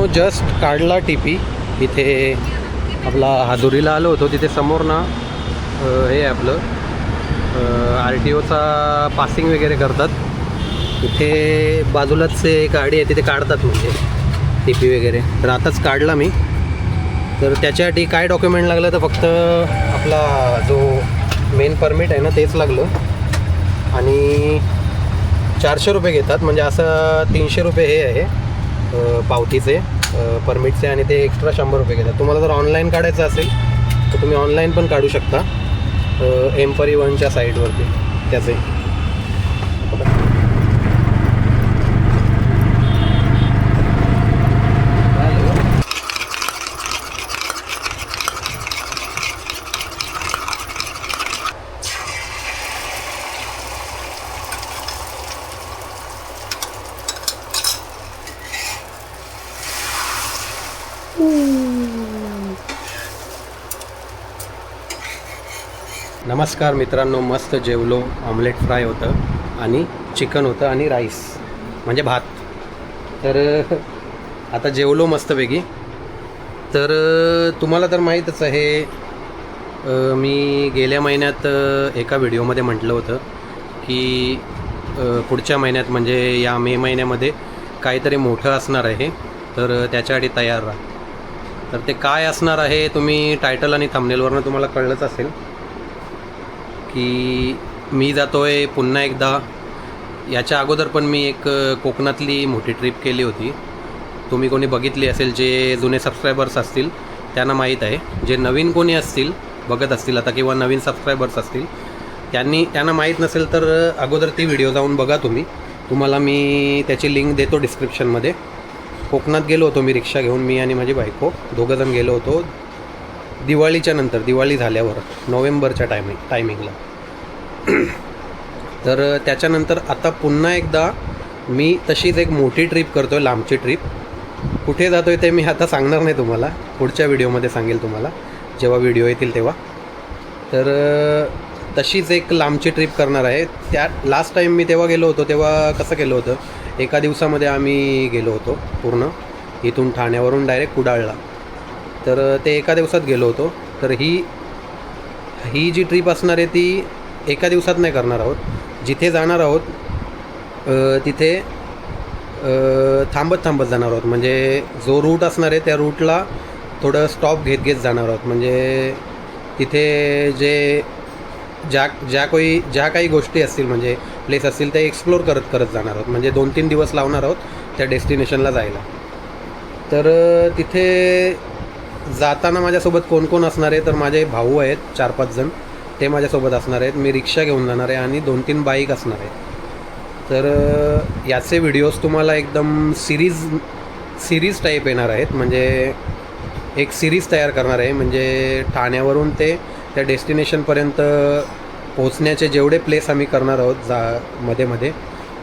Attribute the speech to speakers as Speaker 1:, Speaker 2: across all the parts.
Speaker 1: मित्रांनो, जस्ट काढला टीपी इथे आपला हादुरीला आलो होतो. तिथे समोर ना हे आपलं RTOचा पासिंग वगैरे करतात. इथे बाजूलाच एक गाडी आहे, तिथे काढतात म्हणजे टीपी वगैरे. तर आताच काढला मी. तर त्याच्यासाठी काय डॉक्युमेंट लागलं तर फक्त आपला जो मेन परमिट आहे ना तेच लागलं. आणि 400 रुपये घेतात, म्हणजे असं 300 रुपये हे आहे पावतीचे परमिटचे, आणि ते एक्स्ट्रा 100 रुपये घेतात. तुम्हाला जर ऑनलाईन काढायचं असेल तर तुम्ही ऑनलाईन पण काढू शकता M परिवहनच्या साईटवरती त्याचे. नमस्कार मित्रांनो, मस्त जेवलो. ऑमलेट फ्राय होतं आणि चिकन होतं आणि राईस म्हणजे भात. तर आता जेवलो मस्तपैकी. तर तुम्हाला तर माहीतच आहे, मी गेल्या महिन्यात एका व्हिडिओमध्ये म्हटलं होतं की पुढच्या महिन्यात म्हणजे या मे महिन्यामध्ये काहीतरी मोठं असणार आहे, तर त्याच्यासाठी तयार राहा. तर ते काय असणार आहे तुम्ही टायटल आणि थंबनेलवरनं तुम्हाला कळलंच असेल की मी जातो आहे पुन्हा एकदा. याच्या अगोदर पण मी एक कोकणातली मोठी ट्रिप केली होती. तुम्ही कोणी बघितली असेल, जे जुने सबस्क्रायबर्स असतील त्यांना माहीत आहे. जे नवीन कोणी असतील बघत असतील आता किंवा नवीन सबस्क्रायबर्स असतील त्यांना माहीत नसेल तर अगोदर ती व्हिडिओ जाऊन बघा तुम्ही. तुम्हाला मी त्याची लिंक देतो डिस्क्रिप्शनमध्ये. कोकणात गेलो होतो मी रिक्षा घेऊन, मी आणि माझी बायको दोघंजण गेलो होतो दिवाळीच्या नंतर, दिवाळी झाल्यावर नोव्हेंबरच्या टायमिंगला. तर त्याच्यानंतर आता पुन्हा एकदा मी तशीच एक मोठी ट्रिप करतो आहे, लांबची ट्रिप. कुठे जातो आहे ते मी आता सांगणार नाही तुम्हाला, पुढच्या व्हिडिओमध्ये सांगेल तुम्हाला जेव्हा व्हिडिओ येतील तेव्हा. तर तशीच एक लांबची ट्रिप करणार आहे. त्या लास्ट टाईम मी तेव्हा गेलो होतो तेव्हा कसं केलं होतं, एका दिवसामध्ये आम्ही गेलो होतो पूर्ण इथून ठाण्यावरून डायरेक्ट कुडाळला. तर ते एका दिवसात गेलो होतो. तर ही जी ट्रिप असणार आहे ती एका दिवसात नाही करणार आहोत. जिथे जाणार आहोत तिथे थांबत जाणार आहोत. म्हणजे जो रूट असणार आहे त्या रूटला थोडं स्टॉप घेत जाणार आहोत. म्हणजे तिथे ज्या काही गोष्टी असतील म्हणजे प्लेस असतील ते एक्सप्लोर करत जाणार आहोत. म्हणजे 2-3 दिवस लावणार आहोत त्या डेस्टिनेशनला जायला. तर तिथे जाताना माझ्यासोबत कोण कोण असणार आहे, तर माझे भाऊ आहेत 4-5 जण, ते माझ्यासोबत असणार आहेत. मी रिक्षा घेऊन जाणार आहे आणि 2-3 बाईक असणार आहेत. तर याचे व्हिडिओज तुम्हाला एकदम सिरीज टाईप येणार आहेत. म्हणजे एक सिरीज तयार करणार आहे. म्हणजे ठाण्यावरून ते त्या डेस्टिनेशनपर्यंत पोहोचण्याचे जेवढे प्लेस आम्ही करणार आहोत मध्ये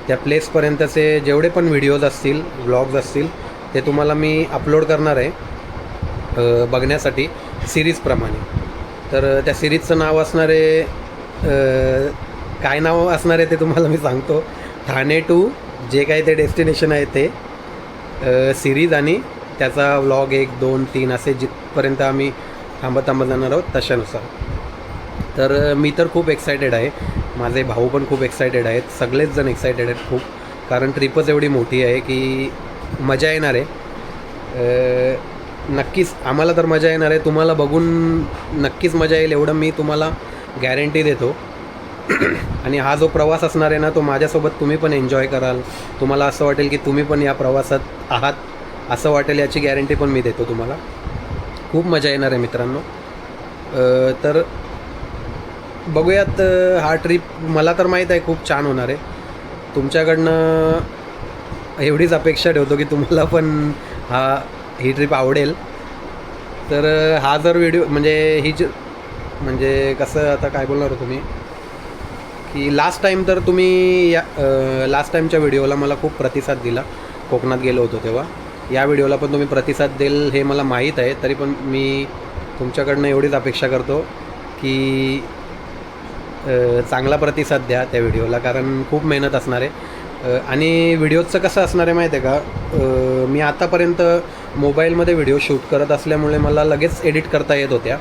Speaker 1: त्या प्लेसपर्यंतचे जेवढे पण व्हिडिओज असतील, व्लॉग्स असतील, ते तुम्हाला मी अपलोड करणार आहे बघण्यासाठी सिरीजप्रमाणे. तर त्या सिरीजचं नाव असणार आहे, काय नाव असणार आहे ते तुम्हाला मी सांगतो. ठाणे टू जे काही ते डेस्टिनेशन आहे ते सिरीज, आणि त्याचा व्लॉग 1, 2, 3 असे जिथपर्यंत आम्ही थांबत जाणार आहोत तशानुसार. तर मी तर खूप एक्सायटेड आहे, माझे भाऊ पण खूप एक्सायटेड आहेत, सगळेच जण एक्सायटेड आहेत खूप. कारण ट्रिपच एवढी मोठी आहे की मजा येणार आहे. नक्कीच आम्हाला तर मजा येणार आहे. तुम्हाला बघून नक्कीच मजा येईल एवढं मी तुम्हाला गॅरंटी देतो. आणि हा जो प्रवास असणार आहे ना तो माझ्यासोबत तुम्ही पण एन्जॉय कराल. तुम्हाला असं वाटेल की तुम्ही पण या प्रवासात आहात असं वाटेल, याची गॅरंटी पण मी देतो तुम्हाला. खूप मजा येणार आहे मित्रांनो. तर बघूयात. हा ट्रिप मला तर माहीत आहे खूप छान होणार आहे. तुमच्याकडनं एवढीच अपेक्षा ठेवतो की तुम्हाला पण ही ट्रिप आवडेल. तर हा जर व्हिडिओ म्हणजे कसं आता काय बोलणार हो तुम्ही, की लास्ट टाईम तर तुम्ही लास्ट टाईमच्या व्हिडिओला मला खूप प्रतिसाद दिला कोकणात गेलो होतो तेव्हा. या व्हिडिओला पण तुम्ही प्रतिसाद देईल हे मला माहीत आहे. तरी पण मी तुमच्याकडनं एवढीच अपेक्षा करतो की चांगला प्रतिसाद द्या त्या व्हिडिओला, कारण खूप मेहनत असणार आहे. आणि व्हिडिओचं कसं असणार आहे माहीत आहे का, मी आतापर्यंत मोबाईलमध्ये व्हिडिओ शूट करत असल्यामुळे मला लगेच एडिट करता येत होत्या,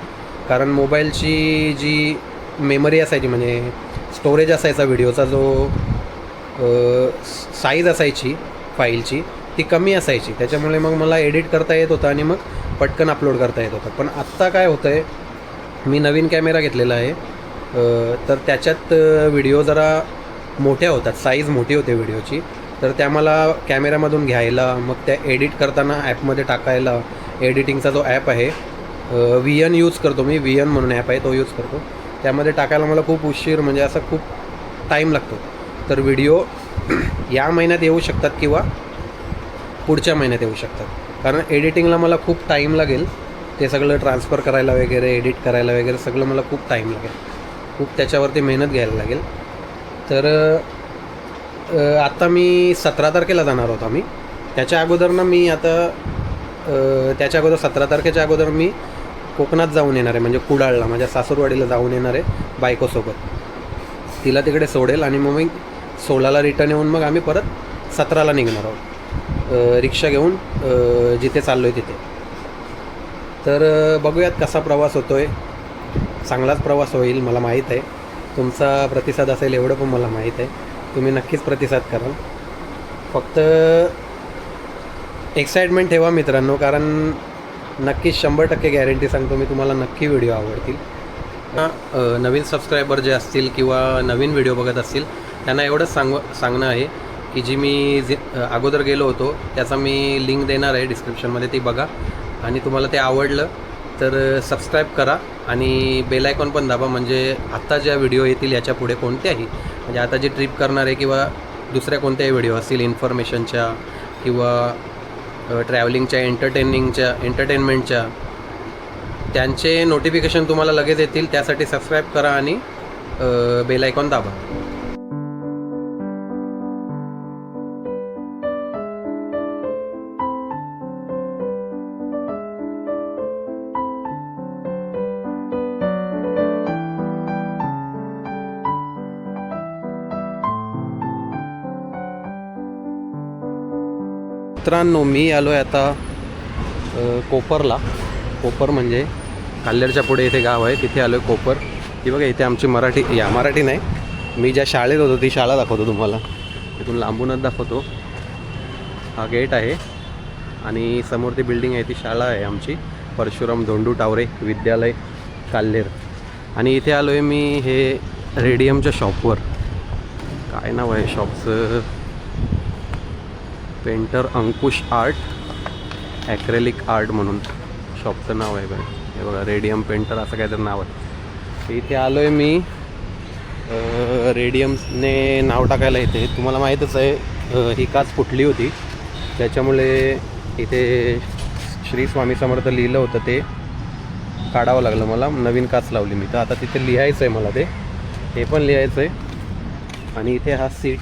Speaker 1: कारण मोबाईलची जी मेमरी असायची म्हणजे स्टोरेज असायचा व्हिडिओचा जो साईज असायची फाईलची ती कमी असायची, त्याच्यामुळे मग मला एडिट करता येत होतं आणि मग पटकन अपलोड करता येत होतं. पण आत्ता काय होतं आहे, मी नवीन कॅमेरा घेतलेला आहे, तर त्याच्यात व्हिडिओ जरा मोठ्या होतात, साईज मोठी होते व्हिडिओची, तर त्या मला कॅमेऱ्यामधून घ्यायला मग त्या एडिट करताना ॲपमध्ये टाकायला, एडिटिंगचा जो ॲप आहे VN यूज करतो मी, VN म्हणून ॲप आहे तो यूज करतो, त्यामध्ये टाकायला मला खूप उशीर म्हणजे असं खूप टाईम लागतो. तर व्हिडिओ या महिन्यात येऊ शकतात किंवा पुढच्या महिन्यात येऊ शकतात, कारण एडिटिंगला मला खूप टाईम लागेल, ते सगळं ट्रान्सफर करायला वगैरे, एडिट करायला वगैरे सगळं मला खूप टाईम लागेल, खूप त्याच्यावरती मेहनत घ्यायला लागेल. तर आत्ता मी 17 तारखेला जाणार होता मी, त्याच्या अगोदर ना मी आता त्याच्या अगोदर 17 तारखेच्या अगोदर मी कोकणात जाऊन येणार आहे, म्हणजे कुडाळला माझ्या सासूरवाडीला जाऊन येणार आहे बायकोसोबत, तिला तिकडे सोडेल आणि मग मी 16ला रिटर्न येऊन मग आम्ही परत 17ला निघणार आहोत रिक्षा घेऊन जिथे चाललो आहे तिथे. तर बघूयात कसा प्रवास होतो आहे, चांगलाच प्रवास होईल मला माहीत आहे, तुमचा प्रतिसाद असेल एवढं पण मला माहीत आहे, तुम्ही नक्कीच प्रतिसाद कराल. फक्त एक्साइटमेंट ठेवा मित्रांनो, कारण नक्कीच 100% गॅरंटी सांगतो मी, तुम्हाला नक्की व्हिडिओ आवडतील. नवीन सबस्क्रायबर जे असतील किंवा नवीन व्हिडिओ बघत असतील त्यांना एवढंच सांगणं आहे की जी मी अगोदर गेलो होतो त्याचा मी लिंक देणार आहे डिस्क्रिप्शनमध्ये, ती बघा आणि तुम्हाला ते आवडलं तर सबस्क्राईब करा आणि बेल आयकॉन पण दाबा, म्हणजे आत्ता ज्या व्हिडिओ येतील याच्या पुढे कोणत्याही, म्हणजे आता जी ट्रिप करणार आहे किंवा दुसऱ्या कोणत्याही व्हिडिओ असतील इन्फॉर्मेशनच्या किंवा ट्रॅव्हलिंगच्या, एंटरटेनमेंटच्या, त्यांचे नोटिफिकेशन तुम्हाला लगेच येतील. त्यासाठी सबस्क्राईब करा आणि बेल आयकॉन दाबा. मित्रांनो मी आलो आहे आता कोपरला. कोपर म्हणजे काल्हेरच्या पुढे इथे गाव आहे, तिथे आलो आहे कोपर. ही बघा इथे आमची मराठी नाही, मी ज्या शाळेत होतो ती शाळा दाखवतो तुम्हाला, इथून लांबूनच दाखवतो. हा गेट आहे आणि समोर ती बिल्डिंग आहे ती शाळा आहे आमची, परशुराम धोंडू टावरे विद्यालय काल्हेर. आणि इथे आलो आहे मी हे रेडियमच्या शॉपवर, काय नाव आहे शॉपचं, पेंटर अंकुश आर्ट ॲक्रेलिक आर्ट म्हणून शॉपचं नाव आहे बघा. हे बघा रेडियम पेंटर असं काहीतरी नाव आहे. इथे आलो आहे मी, रेडियमने नाव टाकायला इथे, तुम्हाला माहीतच आहे ही काच फुटली होती त्याच्यामुळे इथे श्री स्वामी समर्थ लिहिलं होतं, ते काढावं लागलं मला, नवीन काच लावली मी. तर आता तिथे लिहायचं आहे मला, हे पण लिहायचं आहे. आणि इथे हा सीट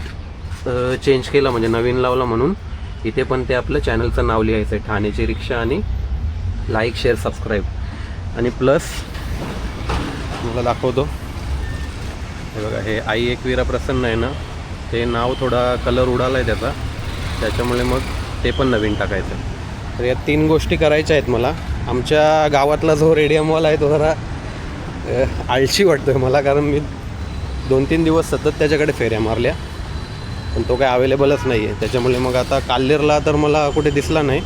Speaker 1: चेंज केला म्हणजे नवीन लावला म्हणून इथे पण ते आपलं चॅनलचं नाव लिहायचं आहे, ठाण्याची रिक्षा, आणि लाईक शेअर सबस्क्राईब. आणि प्लस मला दाखवतो, हे बघा हे आई एकवीरा प्रसन्न आहे ना, ते नाव थोडा कलर उडाला आहे त्याचा, त्याच्यामुळे मग ते पण नवीन टाकायचं. तर या 3 गोष्टी करायच्या आहेत मला. आमच्या गावातला जो रेडियमवाला आहे तो जरा आळशी वाटतो आहे मला, कारण मी 2-3 दिवस सतत त्याच्याकडे फेऱ्या मारल्या पण तो काय अवेलेबलच नाही आहे. त्याच्यामुळे मग आता काल्हेरला तर मला कुठे दिसला नाही.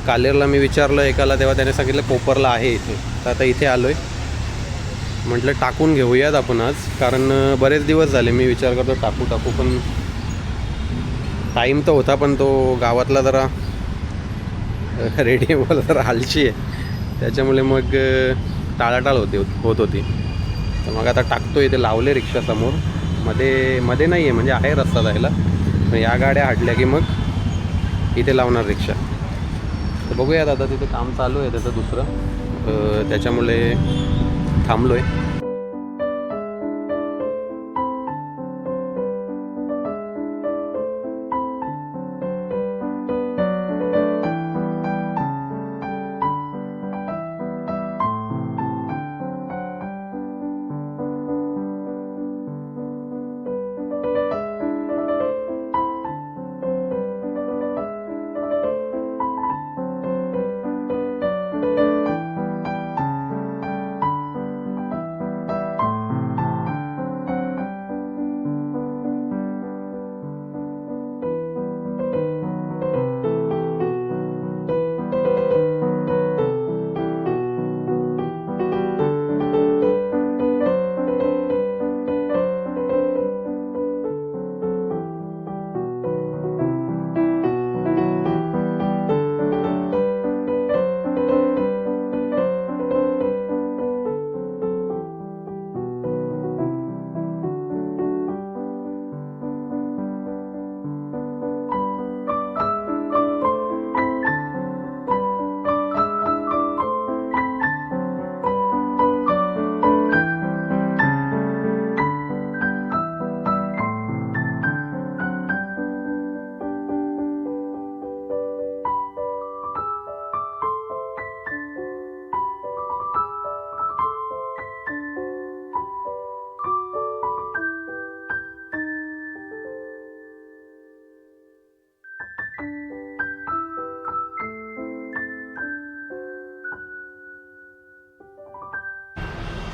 Speaker 1: काल्हेरला मी विचारलं एकाला, तेव्हा त्याने सांगितलं कोपरला आहे इथे. तर आता इथे आलो आहे, म्हटलं टाकून घेऊयात आपण आज, कारण बरेच दिवस झाले मी विचार करतो टाकू पण टाईम तर होता, पण तो गावातला जरा रेडिओला जरा आळशी आहे, त्याच्यामुळे मग टाळाटाळ होत होती. तर मग आता टाकतो. इथे लावले रिक्षा समोर, मध्ये नाही आहे म्हणजे आहे रस्ता जायला, पण या गाड्या हटल्या की मग इथे लावणार रिक्षा. तर बघूयात आता, तिथे काम चालू आहे त्याचं दुसरं, त्याच्यामुळे थांबलो आहे.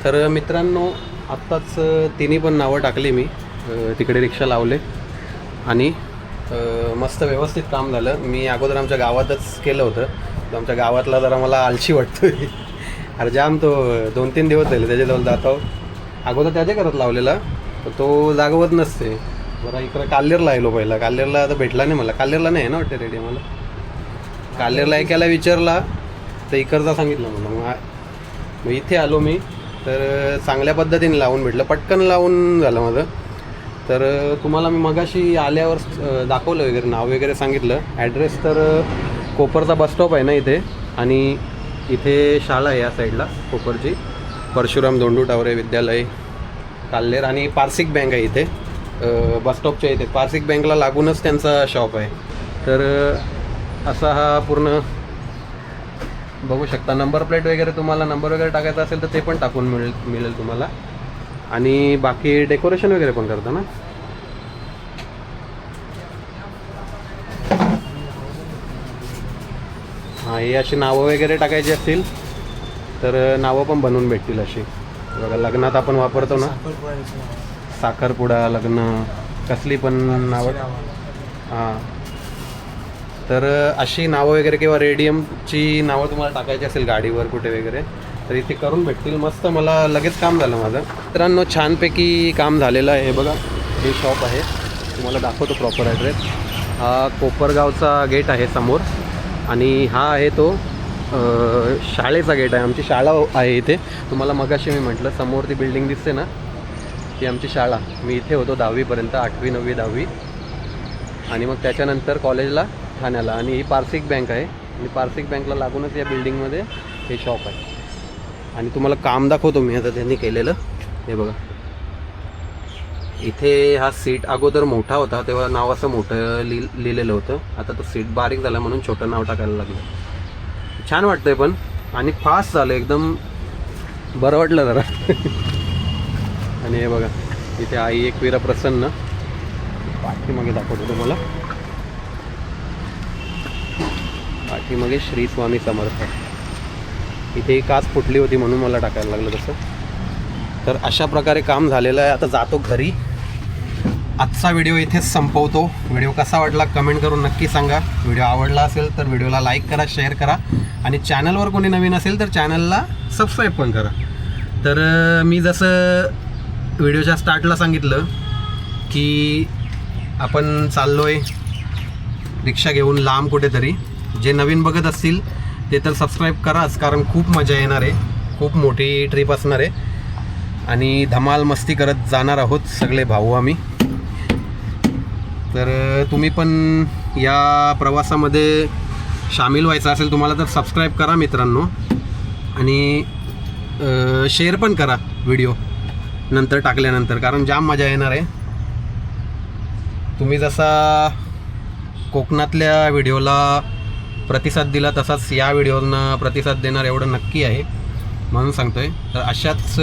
Speaker 1: तर मित्रांनो आत्ताच तिन्ही पण नावं टाकली मी, तिकडे रिक्षा लावले आणि मस्त व्यवस्थित काम झालं. मी अगोदर आमच्या गावातच केलं होतं, तर आमच्या गावातला जरा मला आलशी वाटतो अरे जाम तो 2-3 दिवस झाले त्याच्याजवळ जातो. अगोदर त्याच्या करत लावलेला तर तो जागवत नसते. जरा इकडं काल्हेरला आलो पहिला, काल्हेरला आता भेटला नाही मला, काल्हेरला नाही आहे ना वाटतं रेडी मला. काल्हेरला एकाला विचारला तर इकडचा सांगितलं मला, मग इथे आलो मी. तर चांगल्या पद्धतीने लावून भेटलं, पटकन लावून झालं माझं. तर तुम्हाला मी मगाशी आल्यावर दाखवलं वगैरे, नाव वगैरे सांगितलं. ॲड्रेस तर कोपरचा बसस्टॉप आहे ना इथे, आणि इथे शाळा आहे या साईडला कोपरची, परशुराम धोंडू टावरे विद्यालय काल्हेर, आणि पार्सिक बँक आहे इथे बसस्टॉपच्या इथे. पार्सिक बँकला लागूनच त्यांचा शॉप आहे. तर असा हा पूर्ण बघू शकता. नंबर प्लेट वगैरे तुम्हाला नंबर वगैरे टाकायचा असेल तर ते पण टाकून मिळेल तुम्हाला. आणि बाकी डेकोरेशन वगैरे पण करता ना. हां, हे अशी नावं वगैरे टाकायची असतील तर नावं पण बनवून भेटतील अशी. बघा लग्नात आपण वापरतो ना, साखरपुडा, लग्न, कसली पण नावं. हां, तर अशी नावं वगैरे किंवा रेडियमची नावं तुम्हाला टाकायची असेल गाडीवर कुठे वगैरे तर इथे करून भेटतील. मस्त, मला लगेच काम झालं माझं. मित्रांनो छानपैकी काम झालेलं आहे. हे बघा, हे शॉप आहे, तुम्हाला दाखवतो प्रॉपर ॲड्रेस. हा कोपरगावचा गेट आहे समोर, आणि हा आहे तो शाळेचा गेट आहे. आमची शाळा आहे इथे. तुम्हाला मगाशी मी म्हटलं समोर ती बिल्डिंग दिसते ना, ती आमची शाळा. मी इथे होतो 10वीपर्यंत, 8वी 9वी 10वी, आणि मग त्याच्यानंतर कॉलेजला ठाण्याला. आणि ही पार्सिक बँक आहे, आणि पार्सिक बँकला लागूनच या बिल्डिंगमध्ये हे शॉप आहे. आणि तुम्हाला काम दाखवतो मी आता त्यांनी केलेलं. हे बघा, इथे हा सीट अगोदर मोठा होता तेव्हा नाव असं मोठं लिहिलेलं होतं. आता तो सीट बारीक झाला म्हणून छोटं नाव टाकायला लागलं. छान वाटतंय पण, आणि फास्ट झालं एकदम, बरं वाटलं जरा आणि हे बघा इथे आई एकवीरा प्रसन्न, पाठीमागे दाखवतो तुम्हाला. पाठीमागे श्री स्वामी समर्थ. इथे काच फुटली होती म्हणून मला टाकायला लागलं तसं. तर अशा प्रकारे काम झालेलं आहे. आता जातो घरी. आजचा व्हिडिओ इथेच संपवतो. व्हिडिओ कसा वाटला कमेंट करून नक्की सांगा. व्हिडिओ आवडला असेल तर व्हिडिओला लाईक करा, शेअर करा, आणि चॅनलवर कोणी नवीन असेल तर चॅनलला सबस्क्राईब पण करा. तर मी जसं व्हिडिओच्या स्टार्टला सांगितलं की आपण चाललो आहे रिक्षा घेऊन लांब कुठेतरी. जे नवीन बघत असतील ते तर सबस्क्राईब कराच, कारण खूप मजा येणार आहे. खूप मोठी ट्रिप असणार आहे, आणि धमाल मस्ती करत जाणार आहोत सगळे भाऊ आम्ही. तर तुम्ही पण या प्रवासामध्ये सामील व्हायचं असेल तुम्हाला तर सबस्क्राईब करा मित्रांनो, आणि शेअर पण करा व्हिडिओ नंतर टाकल्यानंतर, कारण जाम मजा येणार आहे. तुम्ही जसा कोकणातल्या व्हिडिओला प्रतिसाद दिला तसाच या व्हिडिओना प्रतिसाद देणार एवढं नक्की आहे, म्हणून सांगतोय. तर अशाच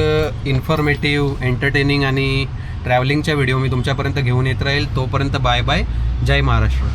Speaker 1: इन्फॉर्मेटिव्ह, एंटरटेनिंग आणि ट्रॅव्हलिंगच्या व्हिडिओ मी तुमच्यापर्यंत घेऊन येत राहील. तोपर्यंत बाय बाय. जय महाराष्ट्र.